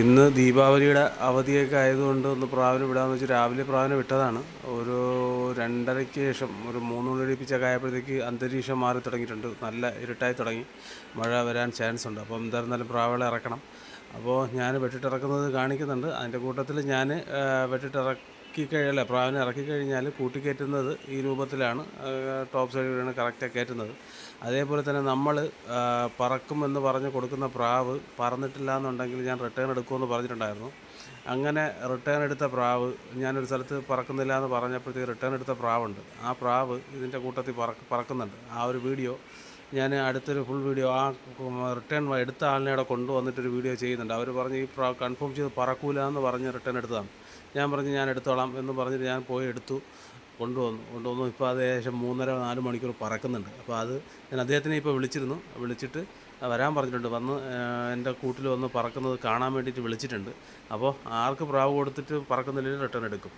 ഇന്ന് ദീപാവലിയുടെ അവധിയൊക്കെ ആയതുകൊണ്ട് ഒന്ന് പ്രാവിനെ വിടാമെന്ന് വെച്ച് രാവിലെ പ്രാവിനെ വിട്ടതാണ്. ഒരു 2:30-ക്ക് ശേഷം ഒരു 3 മണി അടുപ്പിച്ചൊക്കെ ആയപ്പോഴത്തേക്ക് അന്തരീക്ഷം മാറി തുടങ്ങിയിട്ടുണ്ട്. നല്ല ഇരുട്ടായി തുടങ്ങി. മഴ വരാൻ ചാൻസ് ഉണ്ട്. അപ്പോൾ എന്തായിരുന്നാലും പ്രാവുകളെ ഇറക്കണം. അപ്പോൾ ഞാൻ വെട്ടിട്ടിറക്കുന്നത് കാണിക്കുന്നുണ്ട്. അതിൻ്റെ കൂട്ടത്തിൽ ഞാൻ പ്രാവിനെ ഇറക്കിക്കഴിഞ്ഞാൽ കൂട്ടിക്കയറ്റുന്നത് ഈ രൂപത്തിലാണ്. ടോപ്പ് സൈഡിൽ വീണ് കറക്റ്റായി കയറ്റുന്നത്. അതേപോലെ തന്നെ നമ്മൾ പറക്കുമെന്ന് പറഞ്ഞ് കൊടുക്കുന്ന പ്രാവ് പറന്നിട്ടില്ല എന്നുണ്ടെങ്കിൽ ഞാൻ റിട്ടേൺ എടുക്കുമെന്ന് പറഞ്ഞിട്ടുണ്ടായിരുന്നു. അങ്ങനെ റിട്ടേൺ എടുത്ത പ്രാവ് ഞാനൊരു സ്ഥലത്ത് പറക്കുന്നില്ല എന്ന് പറഞ്ഞപ്പോഴത്തേക്ക് റിട്ടേൺ എടുത്ത പ്രാവുണ്ട്. ആ പ്രാവ് ഇതിൻ്റെ കൂട്ടത്തിൽ പറക്കുന്നുണ്ട്. ആ ഒരു വീഡിയോ ഞാൻ അടുത്തൊരു ഫുൾ വീഡിയോ റിട്ടേൺ എടുത്ത ആളിനെ അവിടെ കൊണ്ടുവന്നിട്ടൊരു വീഡിയോ ചെയ്യുന്നുണ്ട്. അവർ പറഞ്ഞ് ഈ പ്രാവ് കൺഫേം ചെയ്ത് പറക്കൂല എന്ന് പറഞ്ഞ് റിട്ടേൺ എടുത്തതാണ്. ഞാൻ പറഞ്ഞ് ഞാൻ എടുത്തോളാം എന്ന് പറഞ്ഞിട്ട് ഞാൻ പോയി എടുത്തു, കൊണ്ടുവന്നു. ഇപ്പോൾ അത് ഏകദേശം 3.5-4 മണിക്കൂർ പറക്കുന്നുണ്ട്. അപ്പോൾ അത് ഞാൻ അദ്ദേഹത്തിനെ ഇപ്പോൾ വിളിച്ചിട്ട് വരാൻ പറഞ്ഞിട്ടുണ്ട്. വന്ന് എൻ്റെ കൂട്ടിൽ വന്ന് പറക്കുന്നത് കാണാൻ വേണ്ടിയിട്ട് വിളിച്ചിട്ടുണ്ട്. അപ്പോൾ ആർക്ക് പ്രാവ് കൊടുത്തിട്ട് പറക്കുന്നില്ലെങ്കിൽ റിട്ടേൺ എടുക്കും.